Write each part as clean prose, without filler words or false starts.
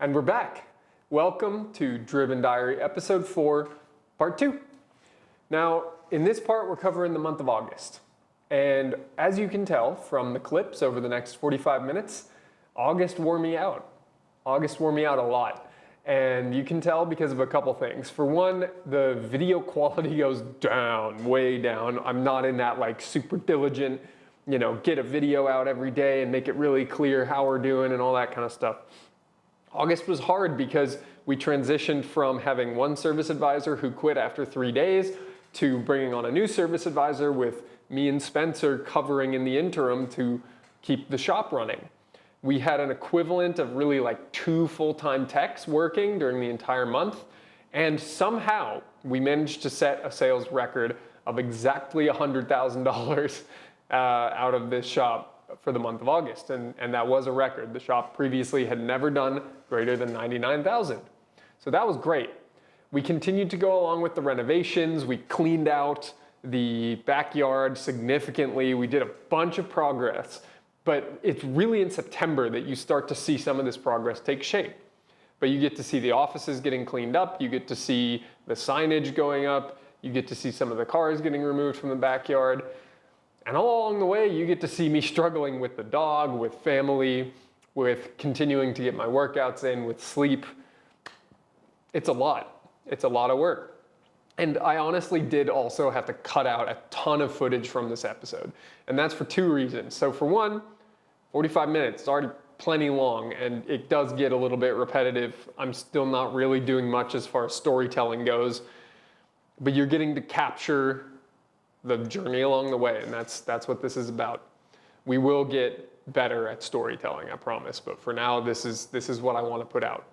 And we're back. Welcome to Driven Diary, episode 4, part 2. Now, in this part, we're covering the month of August. And as you can tell from the clips over the next 45 minutes, August wore me out. August wore me out a lot. And you can tell because of a couple things. For one, the video quality goes down, way down. I'm not in that like super diligent, get a video out every day and make it really clear how we're doing and all that kind of stuff. August was hard because we transitioned from having one service advisor who quit after 3 days to bringing on a new service advisor with me and Spencer covering in the interim to keep the shop running. We had an equivalent of really like 2 full-time techs working during the entire month, and somehow we managed to set a sales record of exactly $100,000 out of this shop for the month of August, and that was a record. The shop previously had never done greater than $99,000. So that was great. We continued to go along with the renovations. We cleaned out the backyard significantly. We did a bunch of progress, but it's really in September that you start to see some of this progress take shape. But you get to see the offices getting cleaned up. You get to see the signage going up. You get to see some of the cars getting removed from the backyard. And all along the way, you get to see me struggling with the dog, with family, with continuing to get my workouts in, with sleep. It's a lot. It's a lot of work. And I honestly did also have to cut out a ton of footage from this episode. And that's for 2 reasons. So for one, 45 minutes is already plenty long, and it does get a little bit repetitive. I'm still not really doing much as far as storytelling goes, but you're getting to capture the journey along the way, and that's what this is about. We will get better at storytelling, I promise, but for now, this is what I want to put out.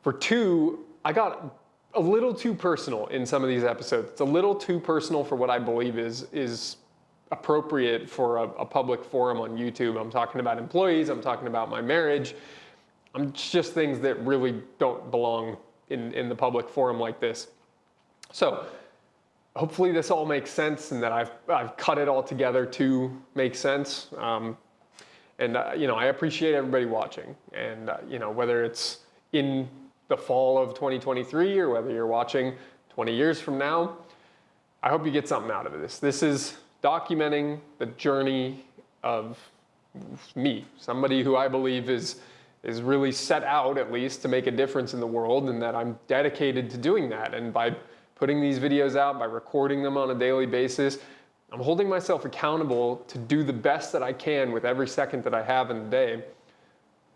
For 2, I got a little too personal in some of these episodes. It's a little too personal for what I believe is appropriate for a public forum on YouTube. I'm talking about employees, I'm talking about my marriage. Just things that really don't belong in the public forum like this. So, hopefully this all makes sense and that I've cut it all together to make sense. I appreciate everybody watching. And, whether it's in the fall of 2023 or whether you're watching 20 years from now, I hope you get something out of this. This is documenting the journey of me, somebody who I believe is really set out at least to make a difference in the world, and that I'm dedicated to doing that. And by putting these videos out, by recording them on a daily basis, I'm holding myself accountable to do the best that I can with every second that I have in the day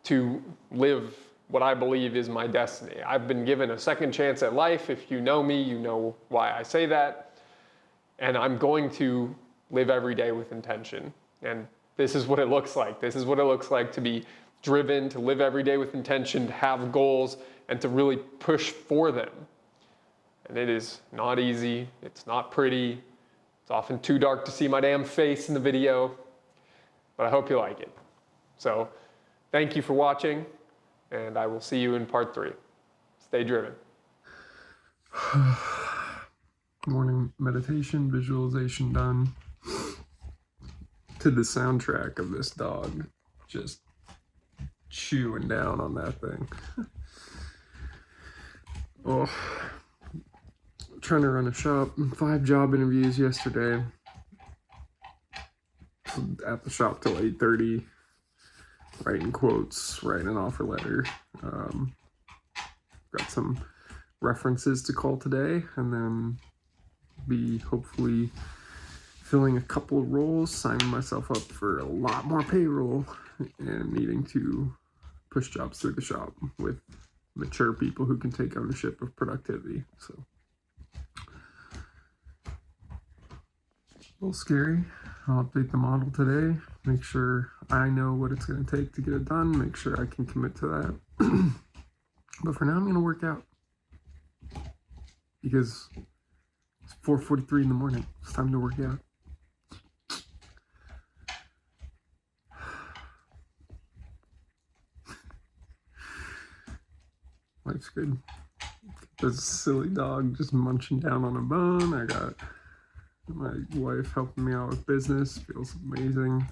to live what I believe is my destiny. I've been given a second chance at life. If you know me, you know why I say that. And I'm going to live every day with intention. And this is what it looks like. This is what it looks like to be driven, to live every day with intention, to have goals, and to really push for them. And it is not easy, it's not pretty, it's often too dark to see my damn face in the video, but I hope you like it. So, thank you for watching, and I will see you in part 3. Stay driven. Morning meditation, visualization done. To the soundtrack of this dog just chewing down on that thing. Trying to run a shop. 5 job interviews yesterday. At the shop till 8:30. Writing quotes, writing an offer letter. Got some references to call today, and then be hopefully filling a couple of roles, signing myself up for a lot more payroll, and needing to push jobs through the shop with mature people who can take ownership of productivity. So a little scary. I'll update the model today, make sure I know what it's going to take to get it done, make sure I can commit to that. But for now, I'm going to work out because it's 4:43 in the morning. It's time to work out. Life's good. This silly dog just munching down on a bone. I got my wife helping me out with business. Feels amazing.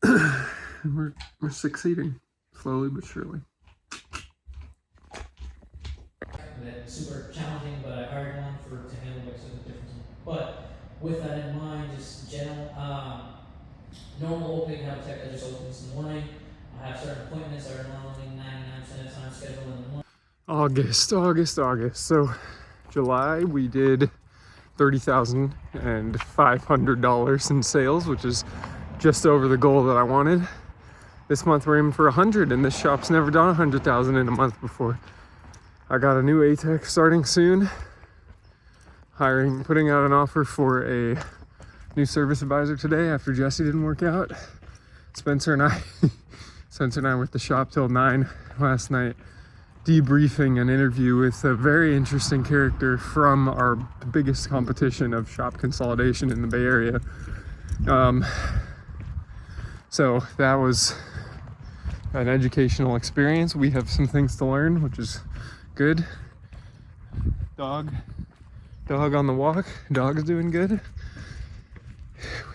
And we're succeeding. slowly but surely. That super challenging, but I hired one to handle like some of the different. But with that in mind, just general normal opening have a tech that just opens in the morning. I have certain appointments that are normally 99% of the time scheduled in the morning. August. So July we did $30,500 in sales, which is just over the goal that I wanted. This month we're aiming for 100, and this shop's never done 100,000 in a month before. I got a new ATEC starting soon. Putting out an offer for a new service advisor today after Jesse didn't work out. Spencer and I were at the shop till 9 last night, debriefing an interview with a very interesting character from our biggest competition of shop consolidation in the Bay Area. So that was an educational experience. We have some things to learn, which is good. Dog on the walk. Dog's doing good.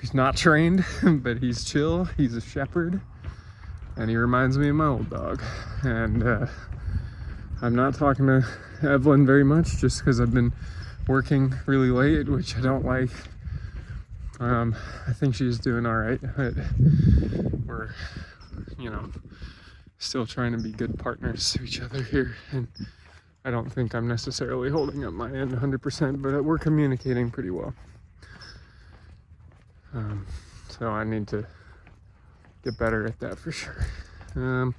He's not trained, but he's chill. He's a shepherd, and he reminds me of my old dog. And I'm not talking to Evelyn very much just because I've been working really late, which I don't like. I think she's doing all right, but we're, still trying to be good partners to each other here. And I don't think I'm necessarily holding up my end 100%, but we're communicating pretty well. So I need to get better at that for sure. And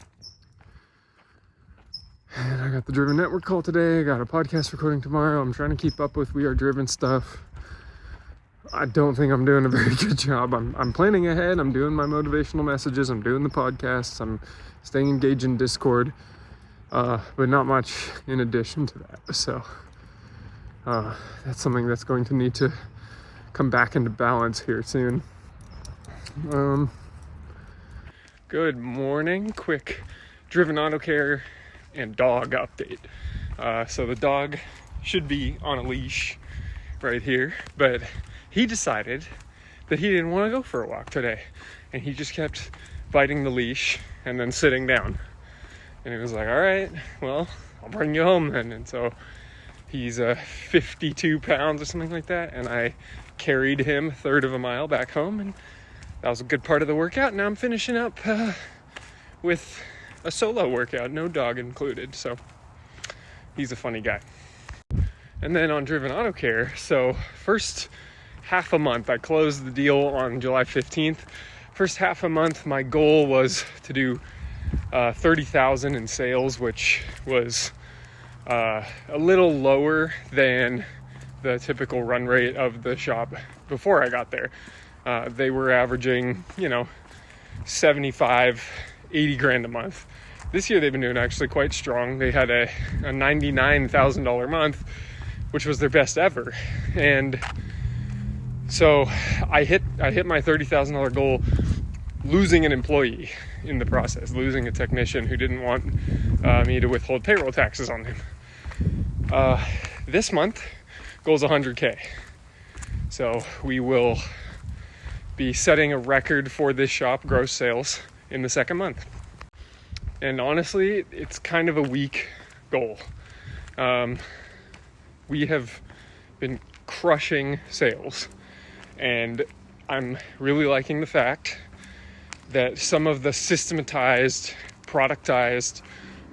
I got the Driven Network call today. I got a podcast recording tomorrow. I'm trying to keep up with We Are Driven stuff. I don't think I'm doing a very good job. I'm planning ahead. I'm doing my motivational messages. I'm doing the podcasts. I'm staying engaged in Discord. But not much in addition to that. So that's something that's going to need to come back into balance here soon. Good morning. Quick Driven Auto Care and dog update. So the dog should be on a leash right here, but he decided that he didn't want to go for a walk today, and he just kept biting the leash and then sitting down. And he was like, all right, well, I'll bring you home then. And so he's 52 pounds or something like that, and I carried him a third of a mile back home, and that was a good part of the workout. Now I'm finishing up with a solo workout, no dog included, so he's a funny guy. And then on Driven Auto Care, so first half a month, I closed the deal on July 15th. First half a month, my goal was to do 30,000 in sales, which was a little lower than the typical run rate of the shop before I got there. They were averaging, 75, 80 grand a month. This year they've been doing actually quite strong. They had a $99,000 month, which was their best ever. And so I hit my $30,000 goal, losing an employee in the process, losing a technician who didn't want me to withhold payroll taxes on him. This month, goal's 100K. So we will be setting a record for this shop gross sales in the second month. And honestly, it's kind of a weak goal. We have been crushing sales, and I'm really liking the fact that some of the systematized, productized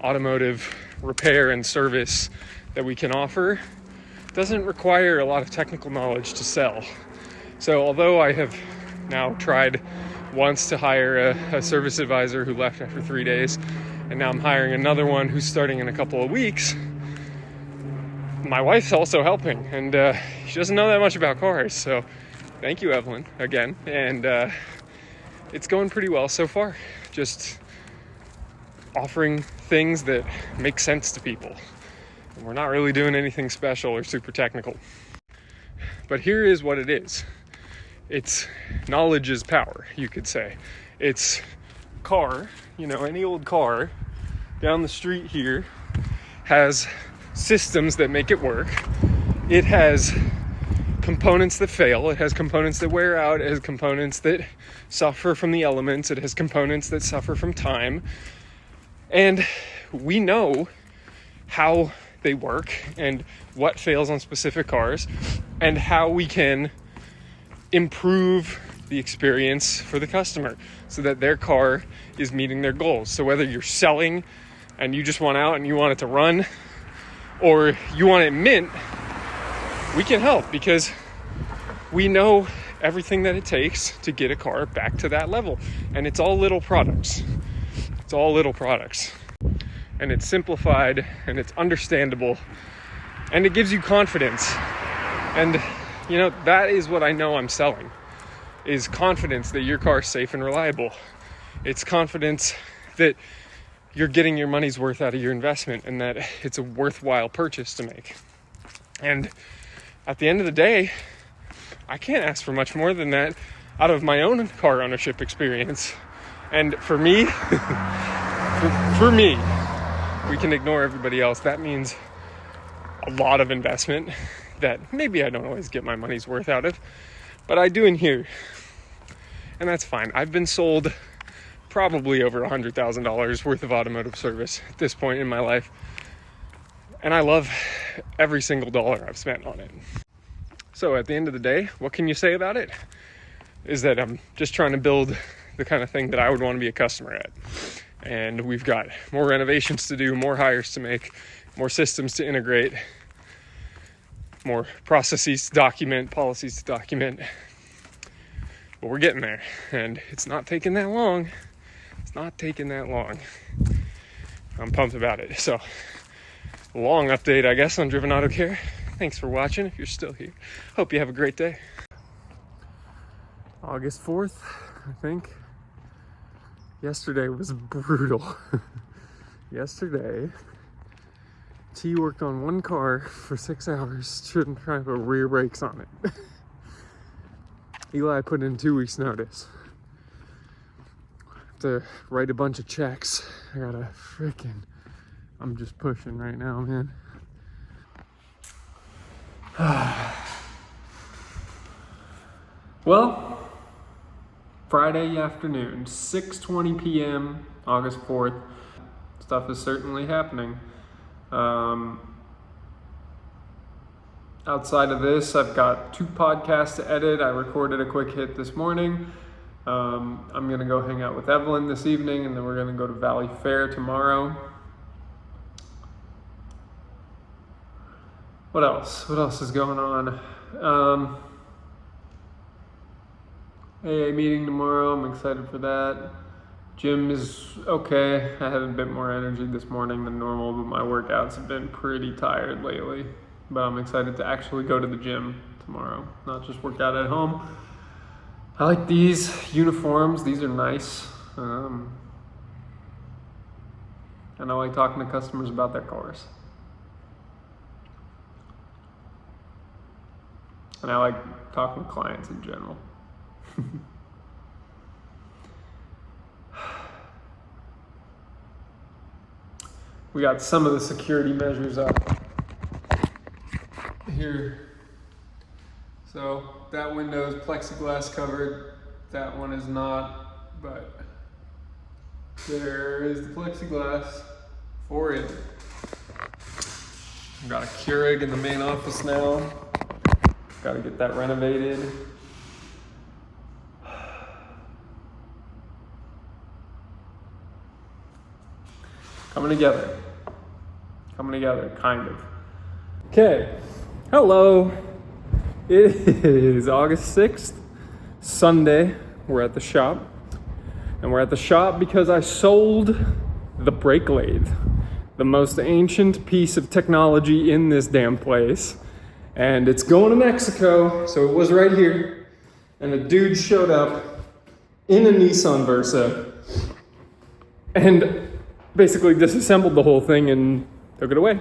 automotive repair and service that we can offer doesn't require a lot of technical knowledge to sell. So although I have now tried once to hire a service advisor who left after 3 days, and now I'm hiring another one who's starting in a couple of weeks, my wife's also helping, and she doesn't know that much about cars, so thank you, Evelyn, again. And it's going pretty well so far, just offering things that make sense to people. And we're not really doing anything special or super technical. But here is what it is. It's knowledge is power, you could say. It's car, any old car down the street here has systems that make it work. It has components that fail. It has components that wear out. It has components that suffer from the elements. It has components that suffer from time. And we know how they work and what fails on specific cars and how we can improve the experience for the customer so that their car is meeting their goals. So whether you're selling and you just want out and you want it to run, or you want it mint, we can help because we know everything that it takes to get a car back to that level. And it's all little products. It's all little products. And it's simplified and it's understandable and it gives you confidence. And you know, that is what I know I'm selling, is confidence that your car is safe and reliable. It's confidence that you're getting your money's worth out of your investment and that it's a worthwhile purchase to make. And at the end of the day, I can't ask for much more than that out of my own car ownership experience. And for me, for me, we can ignore everybody else. That means a lot of investment that maybe I don't always get my money's worth out of, but I do in here. And that's fine. I've been sold probably over $100,000 worth of automotive service at this point in my life. And I love every single dollar I've spent on it. So at the end of the day, what can you say about it? Is that I'm just trying to build the kind of thing that I would want to be a customer at. And we've got more renovations to do, more hires to make, more systems to integrate, more processes to document, policies to document. But we're getting there, and it's not taking that long. It's not taking that long. I'm pumped about it. So, long update, I guess, on Driven Auto Care. Thanks for watching if you're still here. Hope you have a great day. August 4th, I think. Yesterday was brutal. Yesterday, T worked on one car for 6 hours, trying to put rear brakes on it. Eli put in 2 weeks notice. Have to write a bunch of checks. I'm just pushing right now, man. Well, Friday afternoon, 6:20 p.m., August 4th. Stuff is certainly happening. Outside of this, I've got 2 podcasts to edit. I recorded a quick hit this morning. I'm going to go hang out with Evelyn this evening, and then we're going to go to Valley Fair tomorrow. What else? What else is going on? AA meeting tomorrow. I'm excited for that. Gym is okay. I had a bit more energy this morning than normal, but my workouts have been pretty tired lately. But I'm excited to actually go to the gym tomorrow, not just work out at home. I like these uniforms. These are nice. And I like talking to customers about their cars. And I like talking to clients in general. We got some of the security measures up here. So that window is plexiglass covered. That one is not, but there is the plexiglass for it. I've got a Keurig in the main office now. Got to get that renovated. Coming together, kind of. Okay, hello. It is August 6th, Sunday. We're at the shop. And we're at the shop because I sold the brake lathe, the most ancient piece of technology in this damn place. And it's going to Mexico, so it was right here. And a dude showed up in a Nissan Versa and basically disassembled the whole thing and took it away.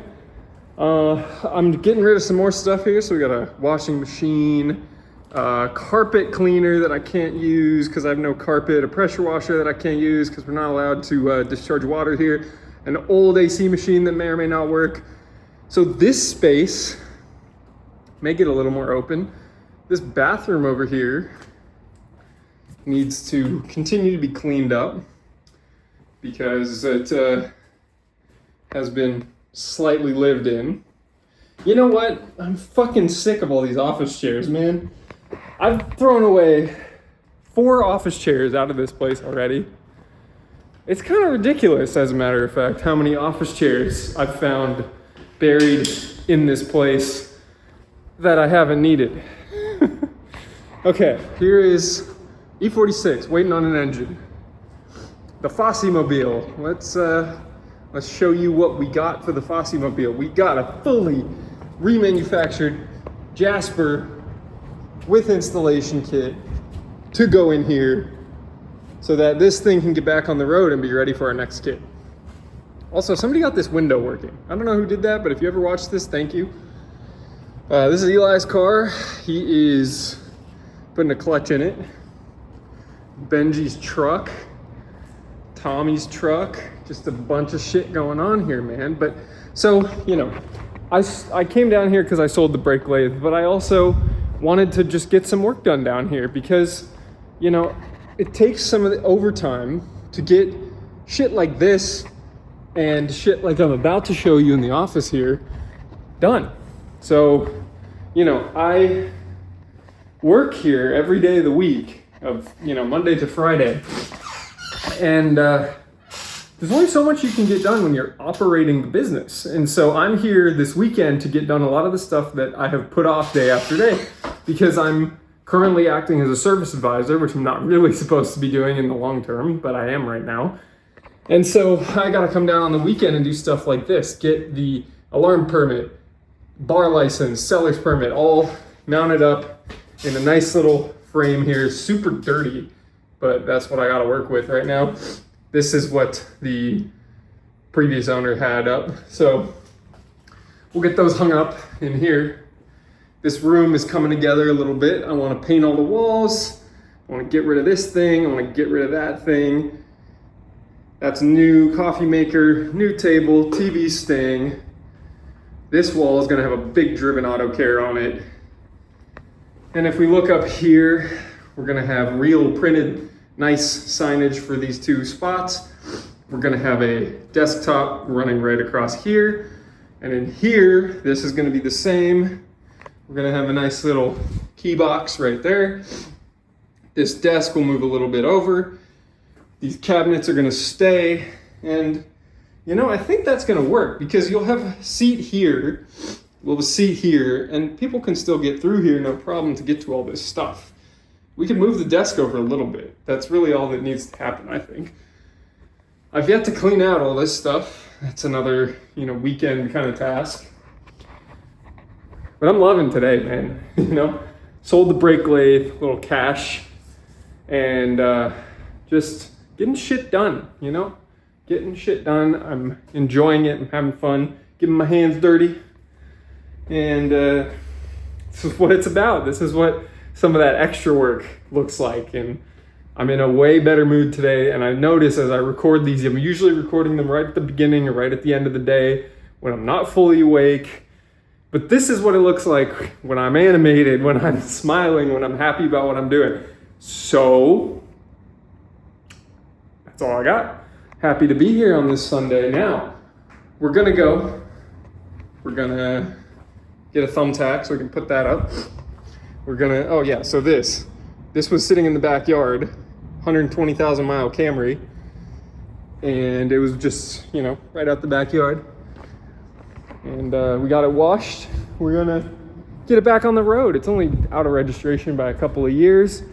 I'm getting rid of some more stuff here. So we got a washing machine, carpet cleaner that I can't use because I have no carpet, a pressure washer that I can't use because we're not allowed to discharge water here, an old AC machine that may or may not work. So this space may get a little more open. This bathroom over here needs to continue to be cleaned up because it has been slightly lived in. You know what? I'm fucking sick of all these office chairs, man. I've thrown away 4 office chairs out of this place already. It's kind of ridiculous, as a matter of fact, how many office chairs I've found buried in this place that I haven't needed. Okay, here is E46 waiting on an engine. The Fosse-mobile. Let's show you what we got for the Fosse-mobile. We got a fully remanufactured Jasper with installation kit to go in here so that this thing can get back on the road and be ready for our next kit. Also, somebody got this window working. I don't know who did that, but if you ever watched this, thank you. This is Eli's car. He is putting a clutch in it. Benji's truck. Tommy's truck. Just a bunch of shit going on here, man. But so, you know, I came down here because I sold the brake lathe, but I also wanted to just get some work done down here because, you know, it takes some of the overtime to get shit like this and shit like I'm about to show you in the office here done. So, you know, I work here every day of the week of, you know, Monday to Friday. And there's only so much you can get done when you're operating the business. And so I'm here this weekend to get done a lot of the stuff that I have put off day after day because I'm currently acting as a service advisor, which I'm not really supposed to be doing in the long term, but I am right now. And so I gotta come down on the weekend and do stuff like this, get the alarm permit, bar license, seller's permit, all mounted up in a nice little frame here, super dirty, but that's what I gotta work with right now. This is what the previous owner had up. So we'll get those hung up in here. This room is coming together a little bit. I wanna paint all the walls. I wanna get rid of this thing. I wanna get rid of that thing. That's new coffee maker, new table, TV stand. This wall is gonna have a big driven auto care on it. And if we look up here, we're gonna have real printed nice signage for these 2 spots. We're gonna have a desktop running right across here. And in here, this is gonna be the same. We're gonna have a nice little key box right there. This desk will move a little bit over. These cabinets are gonna stay. And you know, I think that's gonna work because you'll have a seat here, we'll have a seat here, and people can still get through here, no problem, to get to all this stuff. We can move the desk over a little bit. That's really all that needs to happen, I think. I've yet to clean out all this stuff. That's another, you know, weekend kind of task. But I'm loving today, man. You know, sold the brake lathe, little cash, and just getting shit done, you know? Getting shit done. I'm enjoying it. I'm having fun, getting my hands dirty. And this is what it's about. This is what some of that extra work looks like. And I'm in a way better mood today. And I notice as I record these, I'm usually recording them right at the beginning or right at the end of the day when I'm not fully awake. But this is what it looks like when I'm animated, when I'm smiling, when I'm happy about what I'm doing. So that's all I got. Happy to be here on this Sunday. Now, we're gonna go. We're gonna get a thumbtack so we can put that up. We're gonna, oh yeah, so this was sitting in the backyard, 120,000 mile Camry, and it was just, you know, right out the backyard. And we got it washed. We're gonna get it back on the road. It's only out of registration by a couple of years,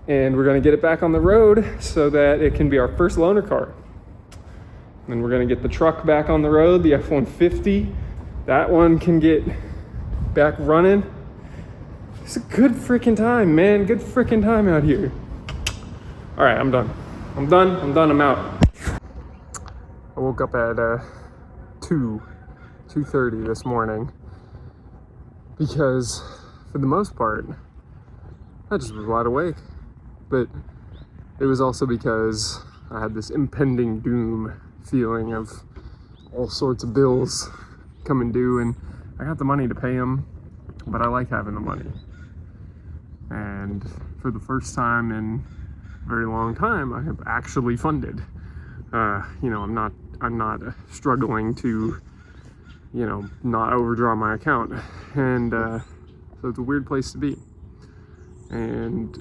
and we're gonna get it back on the road so that it can be our first loaner car. And we're gonna get the truck back on the road, the F-150. That one can get back running. It's a good freaking time, man. Good freaking time out here. All right, I'm done. I'm out. I woke up at 2:30 this morning because for the most part, I just was wide awake. But it was also because I had this impending doom feeling of all sorts of bills coming due, and I got the money to pay them, but I like having the money. And for the first time in a very long time, I have actually funded you know, I'm not struggling to, you know, not overdraw my account. And so it's a weird place to be. And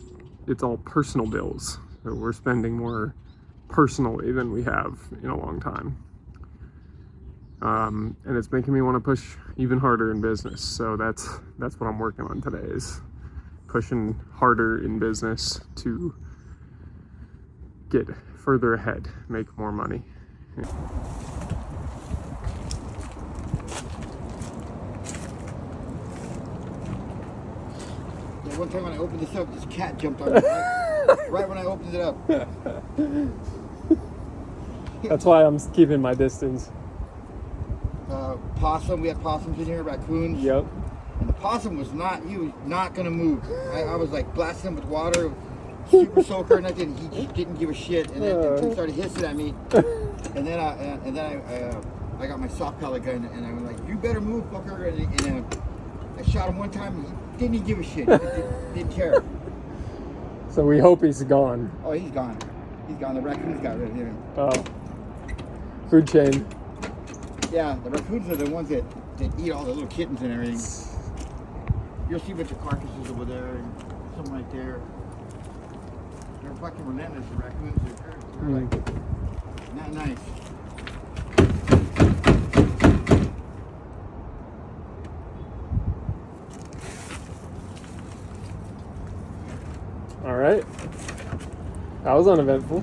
it's all personal bills. So we're spending more personally than we have in a long time. And it's making me want to push even harder in business. So that's what I'm working on today, is pushing harder in business to get further ahead, make more money. One time when I opened this up, this cat jumped on me right when I opened it up. That's why I'm keeping my distance. Possum, we had possums in here, raccoons. Yep. And the possum was not gonna move. I was like blasting him with water, super soaker, and he didn't give a shit. And then he started hissing at me. And then I got my soft pellet gun, and I was like, "You better move, fucker!" And I shot him one time. He didn't even give a shit. Didn't care. So we hope he's gone. Oh, he's gone. He's gone. The raccoons got rid of him. Oh. Food chain. Yeah, the raccoons are the ones that eat all the little kittens and everything. You'll see a bunch of carcasses over there and some right there. They're fucking relentless, the raccoons. They're like not nice. All right. That was uneventful.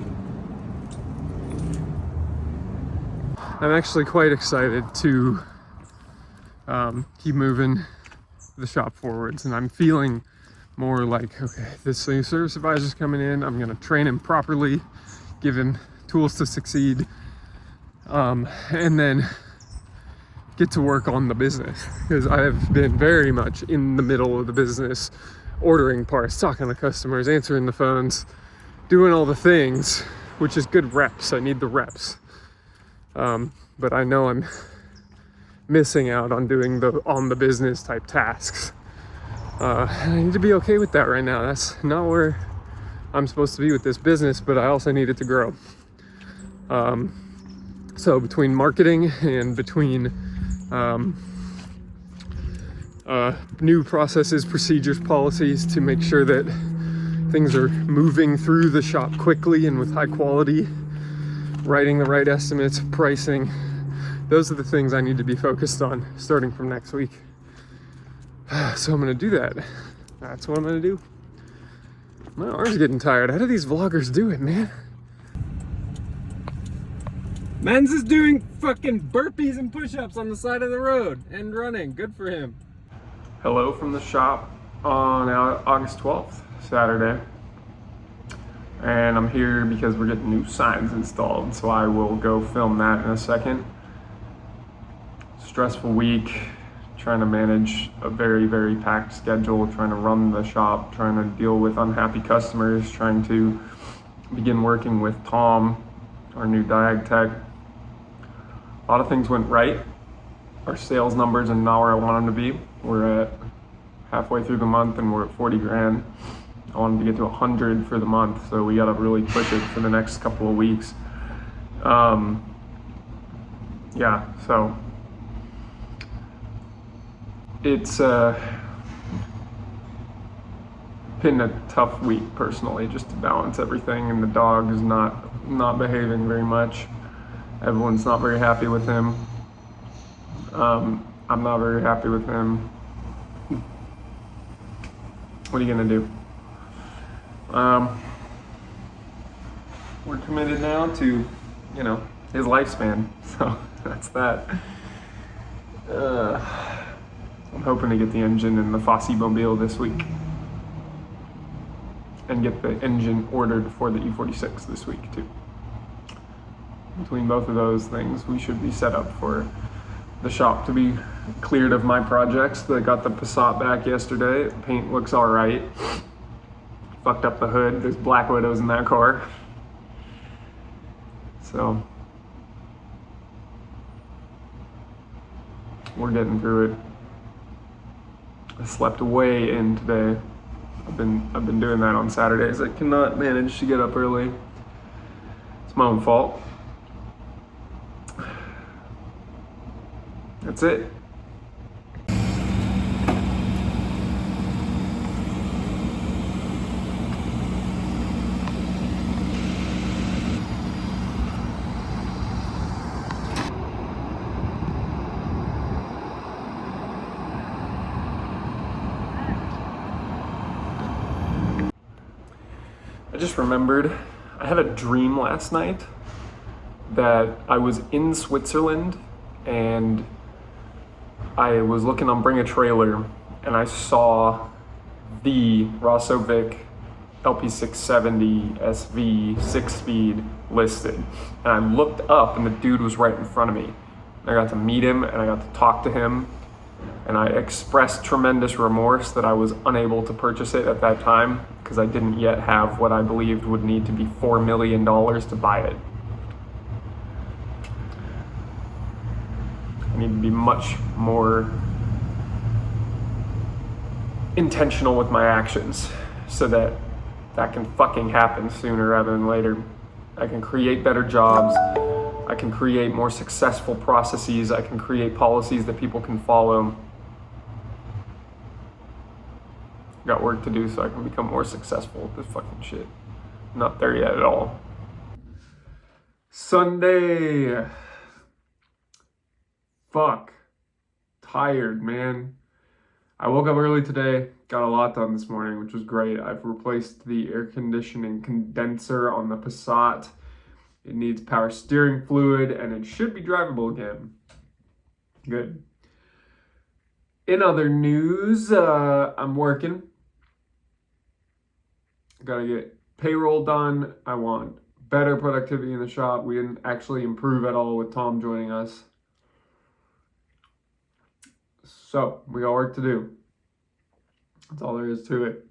I'm actually quite excited to keep moving the shop forwards, and I'm feeling more like, okay, this new service advisor's coming in. I'm gonna train him properly, give him tools to succeed, and then get to work on the business, because I have been very much in the middle of the business, ordering parts, talking to customers, answering the phones, doing all the things, which is good reps. I need the reps. But I know I'm missing out on doing the on the business type tasks. I need to be okay with that right now. That's not where I'm supposed to be with this business, but I also need it to grow. So between marketing and between new processes, procedures, policies to make sure that things are moving through the shop quickly and with high quality, writing the right estimates, pricing, those are the things I need to be focused on starting from next week. So I'm gonna do that. That's what I'm gonna do. My arm's getting tired. How do these vloggers do it, man? Men's is doing fucking burpees and push-ups on the side of the road and running. Good for him. Hello from the shop on August 12th, Saturday. And I'm here because we're getting new signs installed, so I will go film that in a second. Stressful week, trying to manage a very, very packed schedule, trying to run the shop, trying to deal with unhappy customers, trying to begin working with Tom, our new diag tech. A lot of things went right. Our sales numbers are not where I want them to be. We're at halfway through the month and we're at 40 grand. I wanted to get to 100 for the month, so we gotta really push it for the next couple of weeks. Yeah, so it's been a tough week personally, just to balance everything, and the dog is not behaving very much. Everyone's not very happy with him. I'm not very happy with him. What are you gonna do? We're committed now to, you know, his lifespan, so that's that. I'm hoping to get the engine in the Fossey Mobile this week and get the engine ordered for the E46 this week too. Between both of those things, we should be set up for the shop to be cleared of my projects. They got the Passat back yesterday. Paint looks all right. Fucked up the hood. There's Black Widows in that car. So we're getting through it. I slept way in today. I've been doing that on Saturdays. I cannot manage to get up early. It's my own fault. That's it. I just remembered I had a dream last night that I was in Switzerland and I was looking on Bring a Trailer and I saw the Rossovic LP670 SV 6-speed listed. And I looked up and the dude was right in front of me. And I got to meet him and I got to talk to him. And I expressed tremendous remorse that I was unable to purchase it at that time because I didn't yet have what I believed would need to be $4 million to buy it. I need to be much more intentional with my actions so that that can fucking happen sooner rather than later. I can create better jobs. I can create more successful processes. I can create policies that people can follow. Got work to do so I can become more successful with this fucking shit. Not there yet at all. Sunday. Fuck. Tired, man. I woke up early today, got a lot done this morning, which was great. I've replaced the air conditioning condenser on the Passat. It needs power steering fluid and it should be drivable again. Good. In other news, I'm working. Gotta get payroll done. I want better productivity in the shop. We didn't actually improve at all with Tom joining us. So we got work to do. That's all there is to it.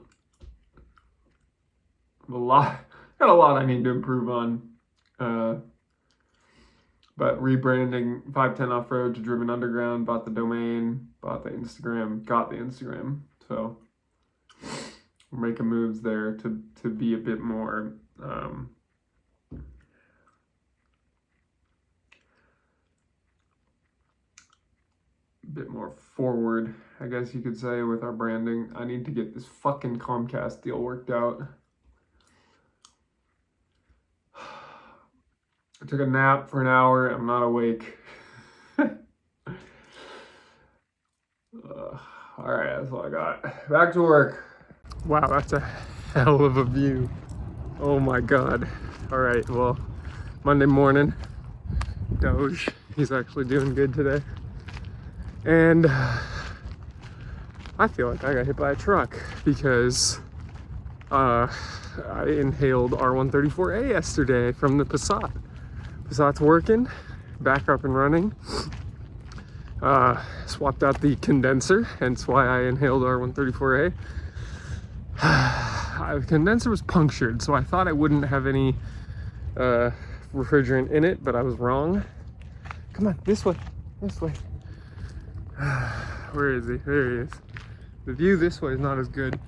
Got a lot I need to improve on. But rebranding 510 Off-Road to Driven Underground, bought the domain, bought the Instagram, got the Instagram. So we're making moves there to be a bit more forward, I guess you could say, with our branding. I need to get this fucking Comcast deal worked out. I took a nap for an hour. I'm not awake. All right, that's all I got. Back to work. Wow, that's a hell of a view. Oh my God. All right, well, Monday morning, Doge, he's actually doing good today. And I feel like I got hit by a truck because I inhaled R134A yesterday from the Passat. Passat's working, back up and running. Swapped out the condenser, hence why I inhaled R134A. The condenser was punctured, so I thought I wouldn't have any refrigerant in it, but I was wrong. Come on, this way, this way. Where is he? There he is. The view this way is not as good.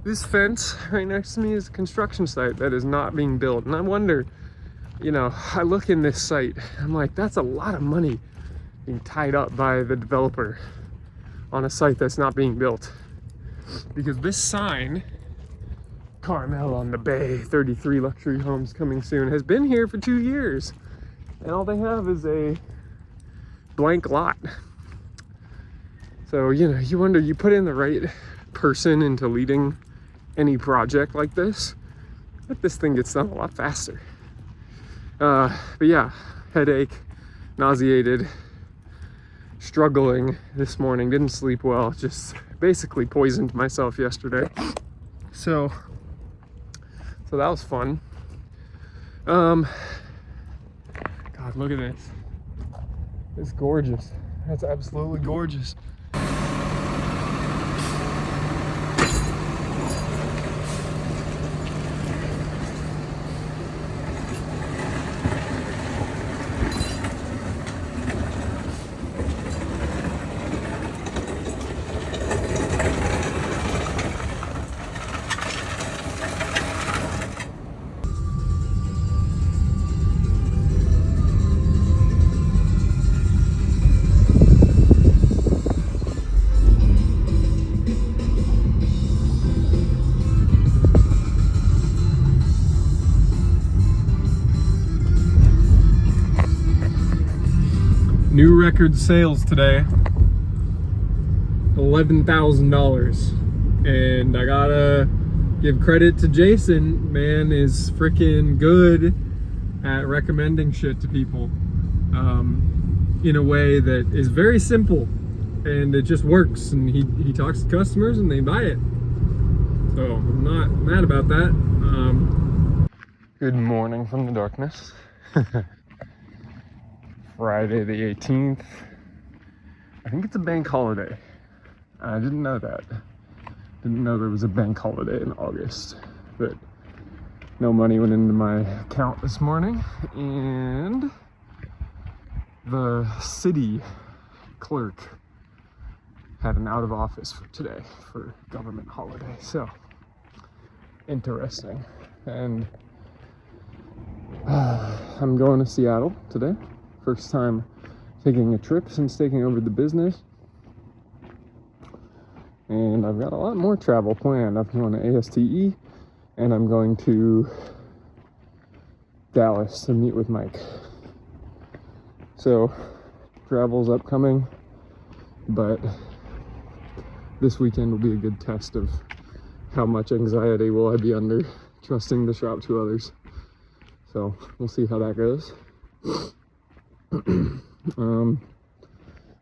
This fence right next to me is a construction site that is not being built. And I wonder, you know, I look in this site, I'm like, that's a lot of money being tied up by the developer on a site that's not being built. Because this sign, Carmel on the Bay, 33 luxury homes coming soon, has been here for 2 years. And all they have is a blank lot. So, you know, you wonder, you put in the right person into leading any project like this, but this thing gets done a lot faster. But yeah, headache, nauseated, struggling this morning, didn't sleep well, just basically poisoned myself yesterday. So that was fun. God, look at this. It's gorgeous. That's absolutely gorgeous. New record sales today, $11,000. And I gotta give credit to Jason. Man is freaking good at recommending shit to people in a way that is very simple, and it just works. And he talks to customers and they buy it. So I'm not mad about that. Good morning from the darkness. Friday the 18th. I think it's a bank holiday. I didn't know that. Didn't know there was a bank holiday in August. But no money went into my account this morning. And the city clerk had an out of office for today for government holiday. So interesting. And I'm going to Seattle today. First time taking a trip since taking over the business. And I've got a lot more travel planned. I'm going to ASTE and I'm going to Dallas to meet with Mike. So travel's upcoming, but this weekend will be a good test of how much anxiety will I be under trusting the shop to others. So we'll see how that goes.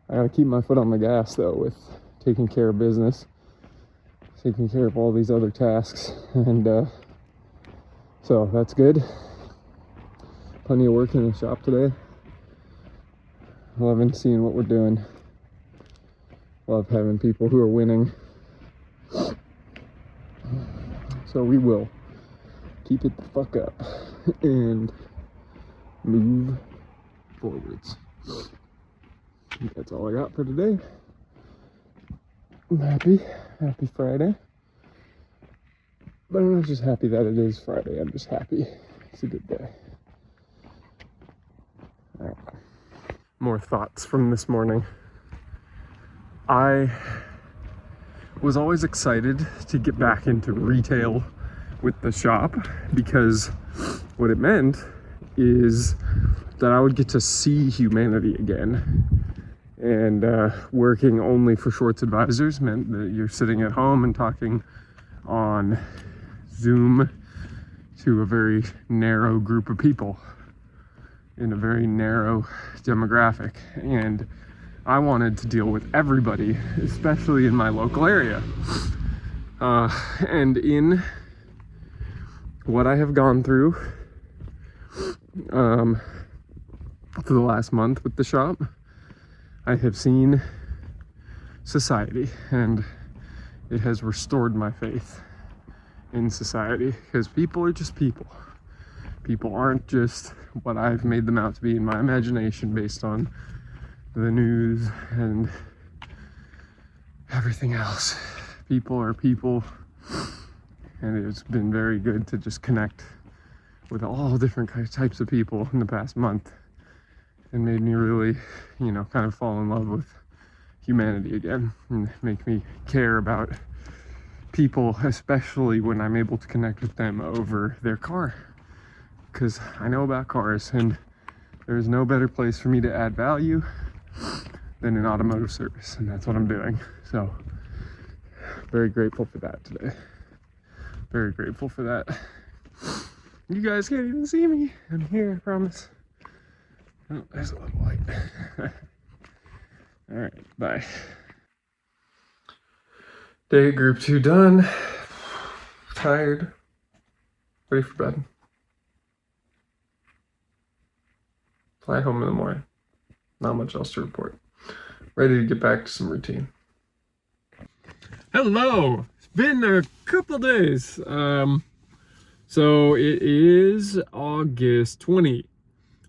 I gotta keep my foot on the gas though with taking care of business, taking care of all these other tasks, and so that's good. Plenty of work in the shop today. Loving seeing what we're doing. Love having people who are winning. So we will keep it the fuck up and move forwards. That's all I got for today. I'm happy Friday. But I'm not just happy that it is Friday, I'm just happy it's a good day. All right. More thoughts from this morning. I was always excited to get back into retail with the shop because what it meant is that I would get to see humanity again. And working only for Schwartz Advisors meant that you're sitting at home and talking on Zoom to a very narrow group of people in a very narrow demographic. And I wanted to deal with everybody, especially in my local area. And in what I have gone through for the last month with the shop, I have seen society, and it has restored my faith in society, because people are just people. People aren't just what I've made them out to be in my imagination based on the news and everything else. People are people, and it's been very good to just connect with all different types of people in the past month. And made me really, kind of fall in love with humanity again, and make me care about people, especially when I'm able to connect with them over their car. Because I know about cars, and there's no better place for me to add value than in automotive service, and that's what I'm doing. So, very grateful for that today. Very grateful for that. You guys can't even see me. I'm here, I promise. Oh, there's a little light. All right, bye. Day group 2 done. Tired. Ready for bed. Fly home in the morning. Not much else to report. Ready to get back to some routine. Hello! It's been a couple days. So it is August 20.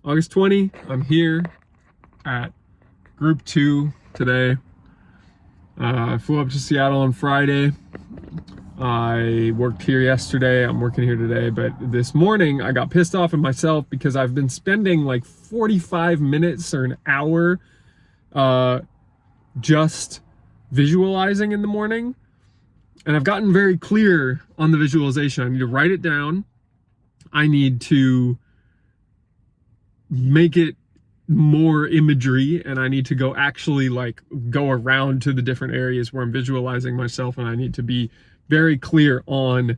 August 20, I'm here at Group 2 today. I flew up to Seattle on Friday. I worked here yesterday, I'm working here today, but this morning I got pissed off at myself because I've been spending like 45 minutes or an hour just visualizing in the morning. And I've gotten very clear on the visualization. I need to write it down. I need to make it more imagery, and I need to go actually like go around to the different areas where I'm visualizing myself, and I need to be very clear on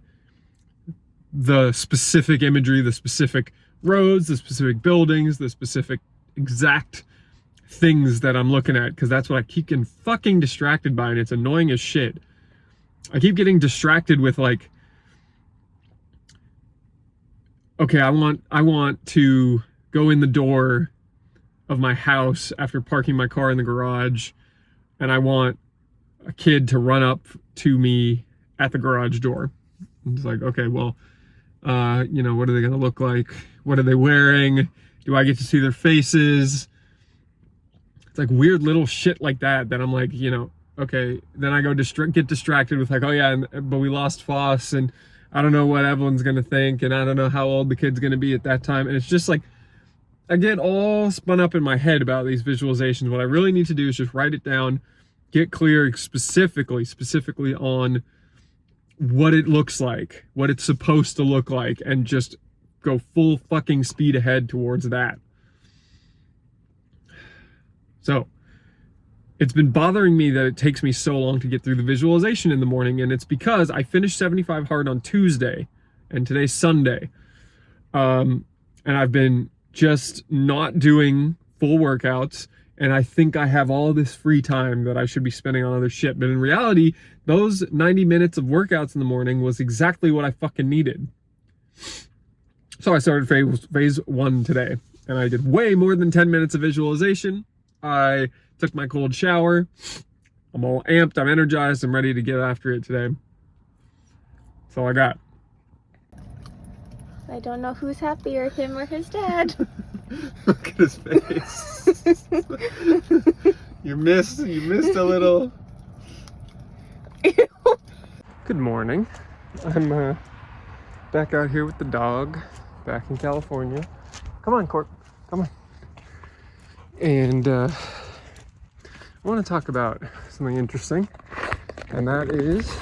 the specific imagery, the specific roads, the specific buildings, the specific exact things that I'm looking at, because that's what I keep getting fucking distracted by, and it's annoying as shit. I keep getting distracted with like, okay, I want to go in the door of my house after parking my car in the garage, and I want a kid to run up to me at the garage door. It's like, okay, well, you know, what are they gonna look like? What are they wearing? Do I get to see their faces? It's like weird little shit like that I'm like, you know, okay. Then I go get distracted with like, oh yeah, but we lost Foss, and I don't know what Evelyn's gonna think, and I don't know how old the kid's gonna be at that time. And it's just like, I get all spun up in my head about these visualizations. What I really need to do is just write it down, get clear specifically on what it looks like, what it's supposed to look like, and just go full fucking speed ahead towards that. So it's been bothering me that it takes me so long to get through the visualization in the morning, and it's because I finished 75 hard on Tuesday, and today's Sunday. And I've been just not doing full workouts, and I think I have all this free time that I should be spending on other shit. But in reality, those 90 minutes of workouts in the morning was exactly what I fucking needed. So I started phase 1 today, and I did way more than 10 minutes of visualization. I took my cold shower. I'm all amped, I'm energized, I'm ready to get after it today. That's all I got. I don't know who's happier, him or his dad. Look at his face. You missed a little. Good morning. I'm back out here with the dog, back in California. Come on, Court. Come on. And I want to talk about something interesting, and that is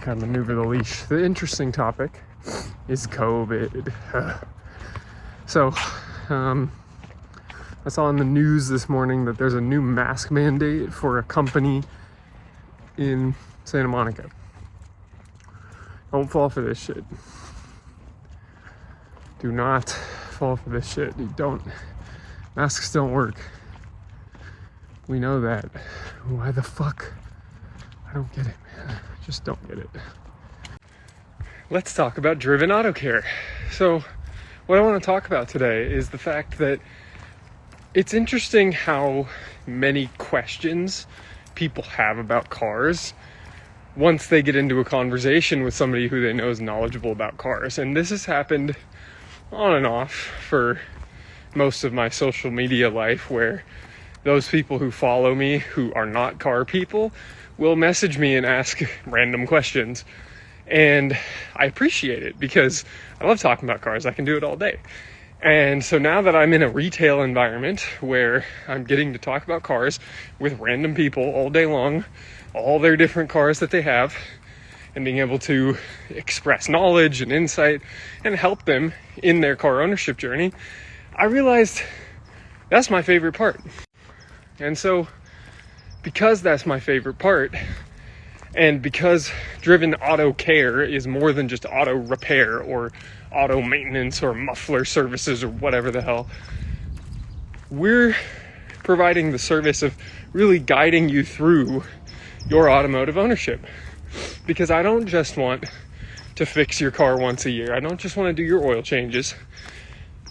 kind of maneuver the leash. The interesting topic is COVID. So, I saw in the news this morning that there's a new mask mandate for a company in Santa Monica. Don't fall for this shit. Do not fall for this shit. Masks don't work. We know that. Why the fuck? I don't get it, man. I just don't get it. Let's talk about Driven Auto Care. So, what I want to talk about today is the fact that it's interesting how many questions people have about cars once they get into a conversation with somebody who they know is knowledgeable about cars. And this has happened on and off for most of my social media life, where those people who follow me who are not car people will message me and ask random questions. And I appreciate it because I love talking about cars. I can do it all day. And so now that I'm in a retail environment where I'm getting to talk about cars with random people all day long, all their different cars that they have, and being able to express knowledge and insight and help them in their car ownership journey, I realized that's my favorite part. And so because that's my favorite part, and because Driven Auto Care is more than just auto repair or auto maintenance or muffler services or whatever the hell, we're providing the service of really guiding you through your automotive ownership. Because I don't just want to fix your car once a year. I don't just want to do your oil changes.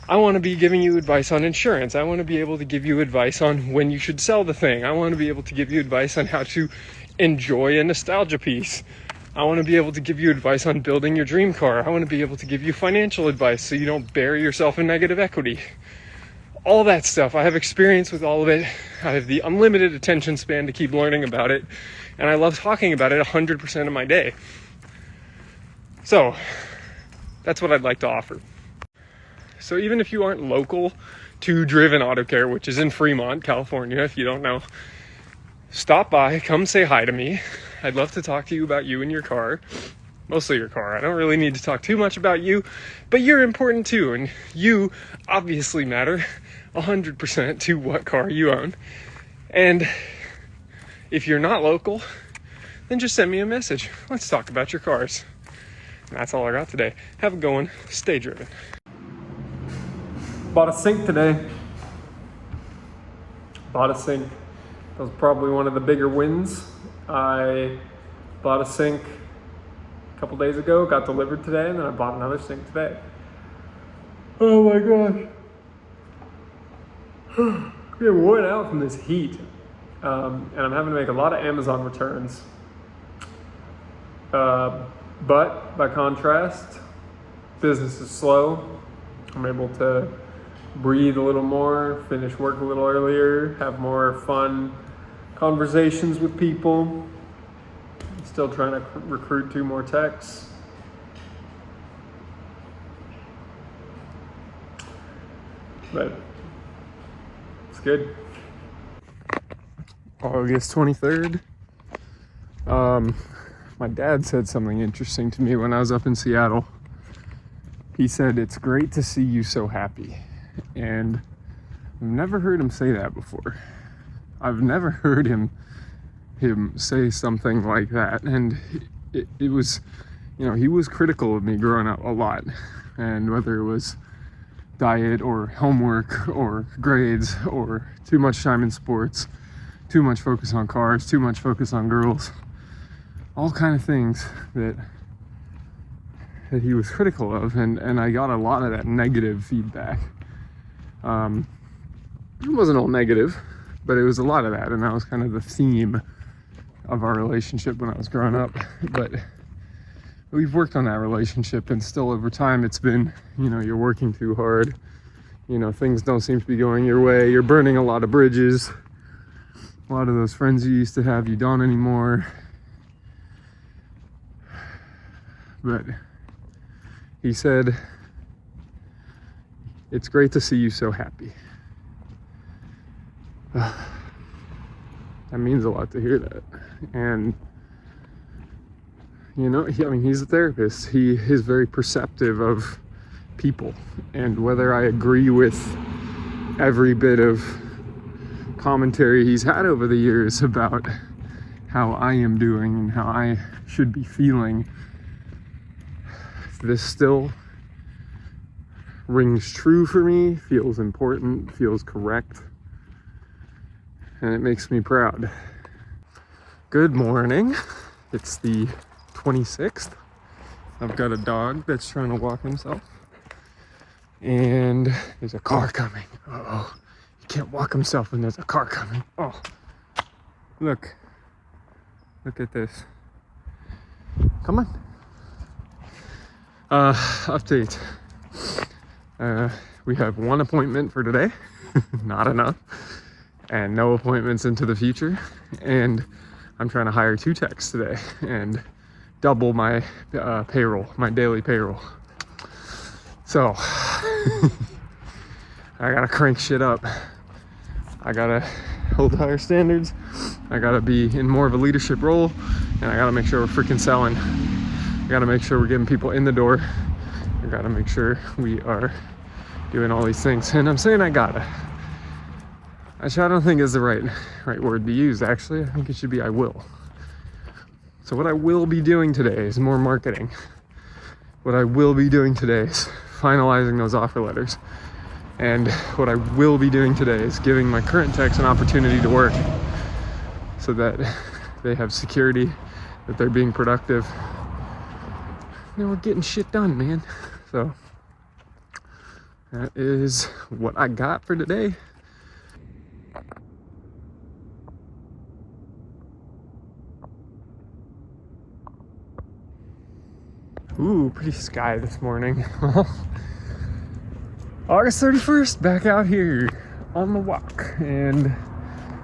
I want to be giving you advice on insurance. I want to be able to give you advice on when you should sell the thing. I want to be able to give you advice on how to enjoy a nostalgia piece. I want to be able to give you advice on building your dream car. I want to be able to give you financial advice so you don't bury yourself in negative equity. All that stuff. I have experience with all of it. I have the unlimited attention span to keep learning about it. And I love talking about it 100% of my day. So, that's what I'd like to offer. So even if you aren't local to Driven Auto Care, which is in Fremont, California, if you don't know, stop by, come say hi to me. I'd love to talk to you about you and your car. Mostly your car. I don't really need to talk too much about you, but you're important too, and you obviously matter. 100% to what car you own. And if you're not local, then just send me a message. Let's talk about your cars. And that's all I got today. Have a good one. Stay driven. Bought a sink today. That was probably one of the bigger wins. I bought a sink a couple days ago, got delivered today, and then I bought another sink today. Oh my gosh. We're worn out from this heat. And I'm having to make a lot of Amazon returns. But by contrast, business is slow. I'm able to breathe a little more, finish work a little earlier, have more fun conversations with people. Still trying to recruit 2 more techs. But it's good. August 23rd. My dad said something interesting to me when I was up in Seattle. He said, "It's great to see you so happy." And I've never heard him say that before. I've never heard him say something like that. And it was, he was critical of me growing up a lot. And whether it was diet or homework or grades or too much time in sports, too much focus on cars, too much focus on girls, all kind of things that he was critical of, and I got a lot of that negative feedback. It wasn't all negative, but it was a lot of that, and that was kind of the theme of our relationship when I was growing up. But we've worked on that relationship, and still over time it's been, you're working too hard, things don't seem to be going your way, you're burning a lot of bridges. A lot of those friends you used to have, you don't anymore. But he said, "It's great to see you so happy." That means a lot to hear that. And, he's a therapist. He is very perceptive of people. And whether I agree with every bit of commentary he's had over the years about how I am doing and how I should be feeling, this still rings true for me, feels important, feels correct, and it makes me proud. Good morning. It's the 26th. I've got a dog that's trying to walk himself, and there's a car coming. Uh-oh. He can't walk himself when there's a car coming. Oh, look at this. Come on. Update. We have 1 appointment for today, not enough, and no appointments into the future. And I'm trying to hire 2 techs today and double my payroll, my daily payroll. So I gotta crank shit up. I gotta hold higher standards. I gotta be in more of a leadership role, and I gotta make sure we're freaking selling. I gotta make sure we're getting people in the door. I gotta make sure we are doing all these things. And I'm saying I gotta. Which I don't think is the right word to use, actually. I think it should be I will. So what I will be doing today is more marketing. What I will be doing today is finalizing those offer letters. And what I will be doing today is giving my current techs an opportunity to work so that they have security, that they're being productive. We're getting shit done, man. So that is what I got for today. Ooh, pretty sky this morning. August 31st, back out here on the walk. And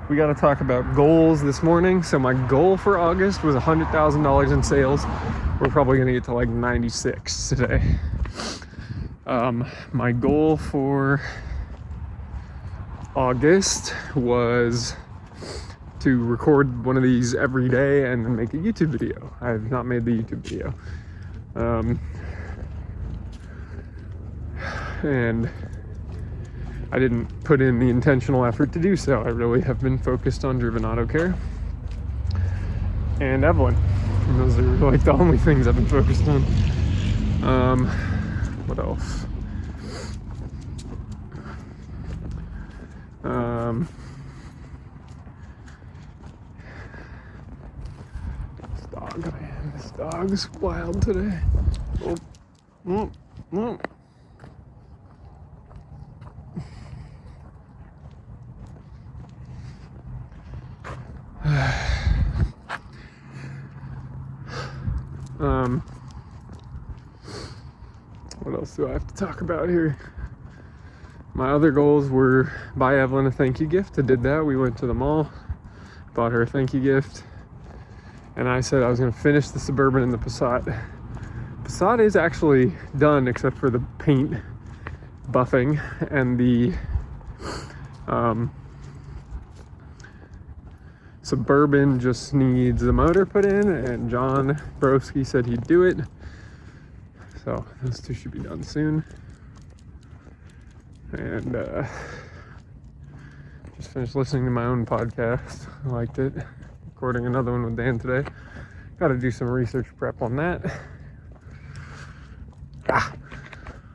we got to talk about goals this morning. So my goal for August was $100,000 in sales. We're probably going to get to like 96 today. My goal for August was to record one of these every day and then make a YouTube video. I have not made the YouTube video. And I didn't put in the intentional effort to do so. I really have been focused on Driven Auto Care and Evelyn. And those are like the only things I've been focused on. What else? This dog's wild today. Oh, oh, oh. What else do I have to talk about here? My other goals were buy Evelyn a thank you gift. I did that. We went to the mall, bought her a thank you gift, and I said I was going to finish the Suburban and the Passat. Passat is actually done except for the paint buffing, and the Suburban just needs the motor put in, and John Broski said he'd do it. So those two should be done soon. And just finished listening to my own podcast. I liked it. Recording another one with Dan today. Got to do some research prep on that.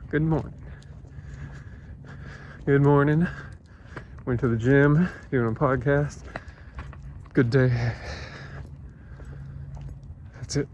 Good morning. Good morning. Went to the gym, doing a podcast. Good day. That's it.